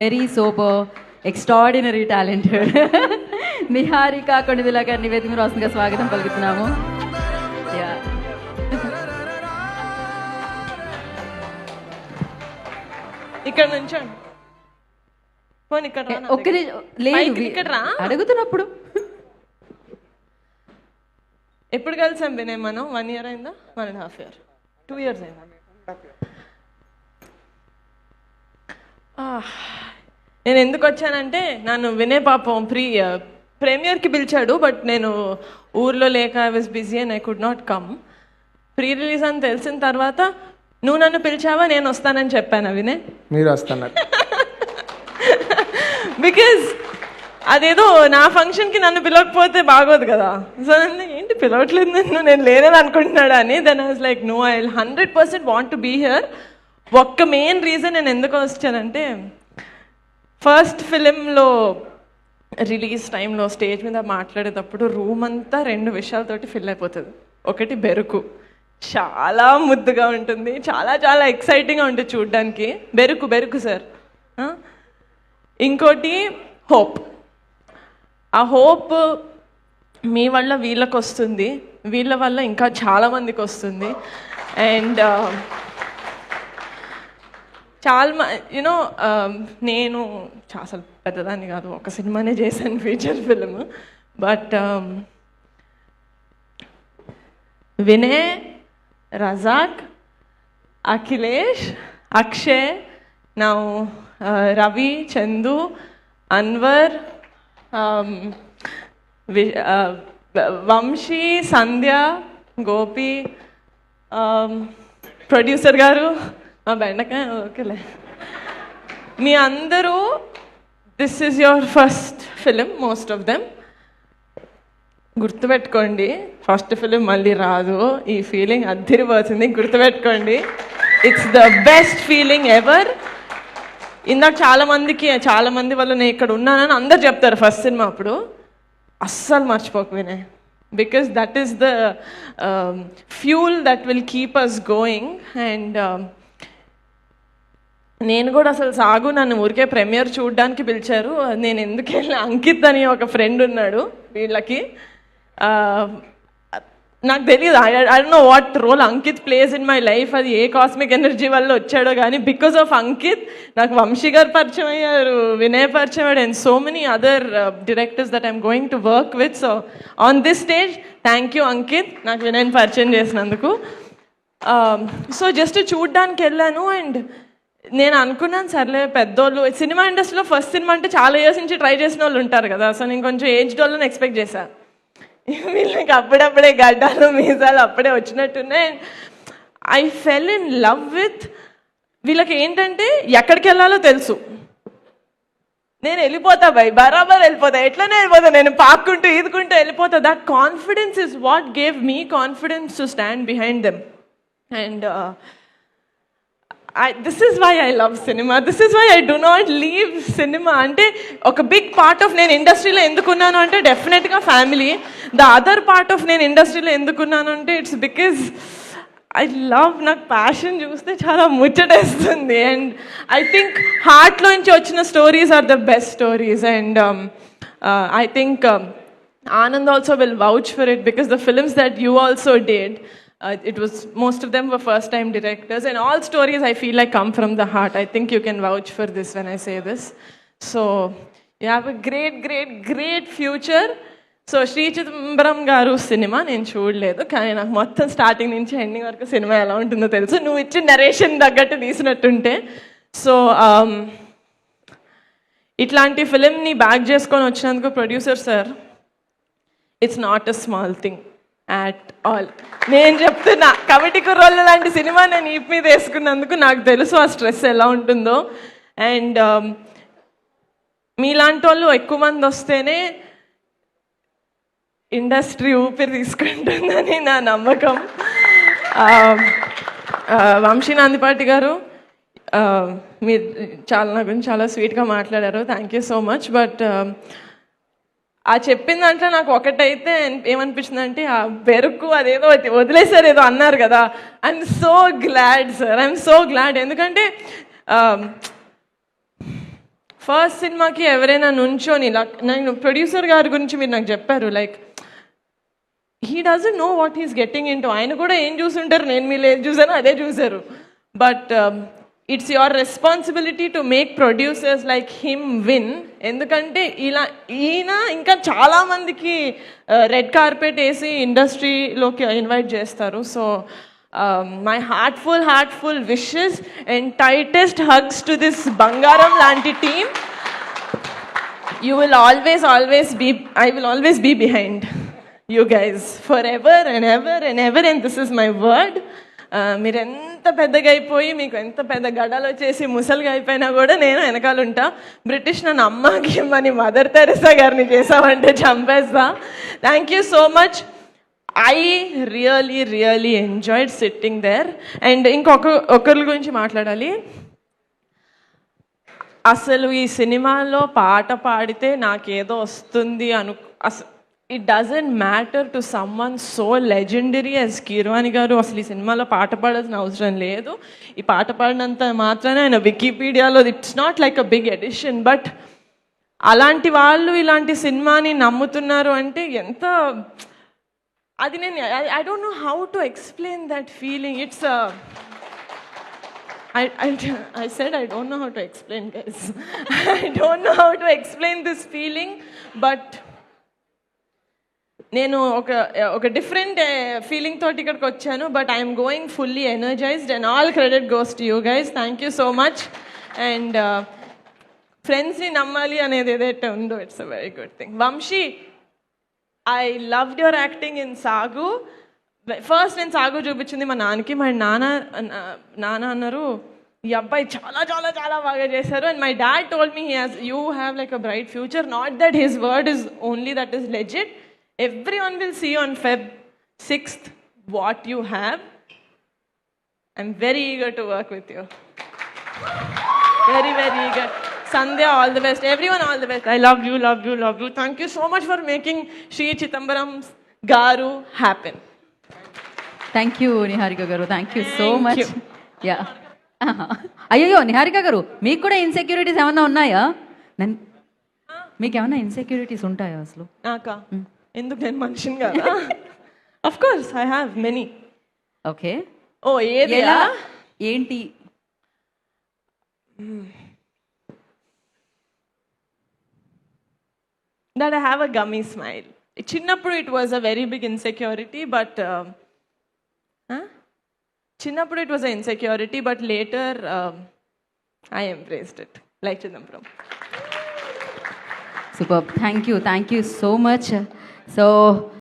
Very super extraordinary talented Niharika Konidela గారిని వేదిక మీద రాష్ట్రంగా స్వాగతం పలుకుతున్నాము. ఇక్కడ నుంచి ఒక్కరి అడుగుతున్నప్పుడు ఎప్పుడు కలిసాం వినయ్ మనం? 1 year అయిందా? 1.5 year, 2 years అయిందా? నేను ఎందుకు వచ్చానంటే నన్ను వినయ్ పాపం ప్రీమియర్కి పిలిచాడు, బట్ నేను ఊర్లో లేక I was busy and I could not come. Pre release అని తెలిసిన తర్వాత నువ్వు నన్ను పిలిచావా, నేను వస్తానని చెప్పాను. వినయ్ మీరు వస్తున్నారు బికాజ్ అదేదో నా ఫంక్షన్కి నన్ను పిలవకపోతే బాగోదు కదా. సో ఏంటి పిలవట్లేదు నన్ను, నేను లేనని అనుకుంటున్నాడు అని. Then I was like no, I 100% want to be here. ఒక్క మెయిన్ రీజన్ నేను ఎందుకు వచ్చానంటే, ఫస్ట్ ఫిలింలో రిలీజ్ టైంలో స్టేజ్ మీద మాట్లాడేటప్పుడు రూమ్ అంతా 2 విషయాలతోటి ఫిల్ అయిపోతుంది. ఒకటి బెరుకు, చాలా ముద్దుగా ఉంటుంది, చాలా చాలా ఎక్సైటింగ్గా ఉంటుంది చూడ్డానికి. బెరుకు సార్. ఇంకోటి హోప్. ఆ హోప్ మీ వల్ల వీళ్ళకి వస్తుంది, వీళ్ళ వల్ల ఇంకా చాలామందికి వస్తుంది. అండ్ చాలా యూనో నేను అసలు పెద్దదాన్ని కాదు, ఒక సినిమానే చేశాను feature film. But Vinay, Razak, Akhilesh, Akshay, నా రవి, చందు, అన్వర్, వంశీ, సంధ్య, గోపి, ప్రొడ్యూసర్ గారు, మా బెండకాయ, ఓకేలే, మీ అందరూ this is your first film, most of them. గుర్తుపెట్టుకోండి, ఫస్ట్ ఫిలిం మళ్ళీ రాదు. ఈ ఫీలింగ్ అద్దిరిపోతుంది, గుర్తుపెట్టుకోండి. It's the best feeling ever. ఇందాక చాలామంది వల్ల నేను ఇక్కడ ఉన్నానని అందరు చెప్తారు ఫస్ట్ సినిమా అప్పుడు. అస్సలు మర్చిపోకు Vinay, because that is the fuel that will keep us going. And నేను కూడా అసలు సాగు నన్ను ఊరికే ప్రీమియర్ చూడడానికి పిలిచారు. నేను ఎందుకు వెళ్ళి, అంకిత్ అని ఒక ఫ్రెండ్ ఉన్నాడు వీళ్ళకి, నాకు తెలియదు, I don't know what role Ankit plays in my life. అది ఏ కాస్మిక్ ఎనర్జీ వల్ల వచ్చాడో కానీ బికాస్ ఆఫ్ అంకిత్ నాకు వంశీ గారు పరిచయం అయ్యారు, వినయ్ పరిచయం అయ్యాడు, and so many other directors that I'm going to work with. So on this stage thank you Ankit, నాకు వినయ్ని పరిచయం చేసినందుకు. సో జస్ట్ చూడ్డానికి వెళ్ళాను. అండ్ నేను అనుకున్నాను, సర్లే పెద్దోళ్ళు సినిమా ఇండస్ట్రీలో ఫస్ట్ సినిమా అంటే చాలా ఇయర్స్ నుంచి ట్రై చేసిన వాళ్ళు ఉంటారు కదా. సో నేను కొంచెం ఏజ్డ్ వాళ్ళని ఎక్స్పెక్ట్ చేశాను. వీళ్ళకి అప్పుడప్పుడే గడ్డాలు మీసాలు అప్పుడే వచ్చినట్టున్నాయి. I fell in love with వీళ్ళకి. ఏంటంటే ఎక్కడికి వెళ్ళాలో తెలుసు, నేను వెళ్ళిపోతా బరాబర్ వెళ్ళిపోతా, ఎట్లనే వెళ్ళిపోతా, నేను పాక్కుంటూ ఈదుకుంటూ వెళ్ళిపోతా. That confidence is what gave me confidence to stand behind them. And this is why I love cinema, this is why I do not leave cinema. అంటే ఒక బిగ్ పార్ట్ ఆఫ్ నేను ఇండస్ట్రీలో ఎందుకున్నాను అంటే డెఫినెట్గా family. The other part of నేను ఇండస్ట్రీలో ఎందుకున్నాను అంటే ఇట్స్ బికాజ్ ఐ లవ్, నాకు ప్యాషన్ చూస్తే చాలా ముచ్చటేస్తుంది. అండ్ ఐ థింక్ హార్ట్లోంచి వచ్చిన stories are the best stories. And I think Anand also will vouch for it because the films that you also did, it was, most of them were first time directors, and all stories I feel like come from the heart. I think you can vouch for this when I say this. So you have a great future. So Shri Chidambaram garu cinema నేను చూడలేదు, కానీ నాకు మొత్తం starting నుంచి ending వరకు cinema ఎలా ఉంటుందో తెలుసు, నువ్వు ఇచ్చిన నరేషన్ తగ్గట్టు తీసినట్టుంటే. సో ఇట్లాంటి ఫిలింని బ్యాక్ చేసుకొని వచ్చినందుకు producer sir, it's not a small thing at all. నేను చెప్తున్నా, కమిటీ కుర్రోళ్ళు లాంటి సినిమా నేను ఈప్ మీద వేసుకున్నందుకు నాకు తెలుసు ఆ స్ట్రెస్ ఎలా ఉంటుందో. అండ్ మీలాంటి వాళ్ళు ఎక్కువ మంది వస్తేనే ఇండస్ట్రీ ఊపిరి తీసుకుంటుందని నా నమ్మకం. వంశీ నాందిపాటి గారు, మీరు నా గురించి చాలా స్వీట్గా మాట్లాడారు, thank you so much. But ఆ చెప్పిన దాంట్లో నాకు ఒకటైతే ఏమనిపించింది అంటే, ఆ బెరుకు అదేదో వదిలేసారు ఏదో అన్నారు కదా. I'm so glad sir, I'm so glad. ఎందుకంటే ఫస్ట్ సినిమాకి ఎవరైనా నుంచొని నేను ప్రొడ్యూసర్ గారి గురించి మీరు నాకు చెప్పారు, like he doesn't know what he's getting in to. ఆయన కూడా ఏం చూసుంటారు, నేను మీరు ఏది చూసానో అదే చూసారు. But it's your responsibility to make producers like him win. ఎందుకంటే ఈయన ఇంకా చాలామందికి రెడ్ కార్పెట్ వేసి ఇండస్ట్రీలోకి ఇన్వైట్ చేస్తారు. So my heartful wishes and tightest hugs to this బంగారం లాంటి team. You will always be, I will always be behind you guys forever and ever and ever, and this is my word. మీరు ఎంత పెద్దగా అయిపోయి మీకు ఎంత పెద్ద గడ్డలు వచ్చేసి ముసలిగా అయిపోయినా కూడా నేను వెనకాల ఉంటా. బ్రిటిష్ నన్ను అమ్మకి మని మదర్ తెరెసా గారిని చేసామంటే చంపేస్తా. Thank you so much. I really enjoyed sitting there. And ఒకరి గురించి మాట్లాడాలి. అసలు ఈ సినిమాలో పాట పాడితే నాకేదో వస్తుంది it doesn't matter to someone so legendary as Keeravani గారు. అసలు ఈ సినిమాలో పాట పాడాల్సిన అవసరం లేదు. ఈ పాట పాడినంత మాత్రాన ఆయన వికీపీడియాలో it's not like a big edition. But అలాంటి వాళ్ళు ఇలాంటి సినిమాని నమ్ముతున్నారు అంటే ఎంత, అది నేను I don't know how to explain that feeling. It's I said I don't know how to explain, guys. I don't know how to explain this feeling, but నేను ఒక డిఫరెంట్ ఫీలింగ్ తోటి ఇక్కడికి వచ్చాను. But I'm going fully energised and all credit goes to you guys. Thank you so much. And ఫ్రెండ్స్ని నమ్మాలి అనేది ఏదైతే ఉందో it's a very good thing. Vamsi, I loved your acting in Saagu. ఫస్ట్ నేను సాగు చూపించింది మా నాన్నకి. మా నాన్న అన్నారు ఈ అబ్బాయి చాలా చాలా చాలా బాగా చేశారు. And my dad told me you have like a bright future. Not that his word is only that is legit. Everyone will see on Feb 6th what you have. I'm very eager to work with you. Very eager. Sandhya, all the best. Everyone, all the best. I love you. Thank you so much for making Sri Chittambaram Garu happen. Thank you Niharika garu. Thank you so Thank much. you. Yeah అయ్యో నిహారిక గారు, మీకు కూడా insecurities ఏమన్నా ఉన్నాయా? మీకు ఏమన్నా insecurities ఉంటాయా అసలు? నాకా? ఎందుకు, నేను మనిషిని కదా. Of course I have many. Okay. ఓ ఏది ఏంటి? that I have a gummy smile. చిన్నప్పుడు it was a very big insecurity, but చిన్నప్పుడు it was an insecurity, but later I embraced it. Like Chidambaram. Superb. Thank you so much. So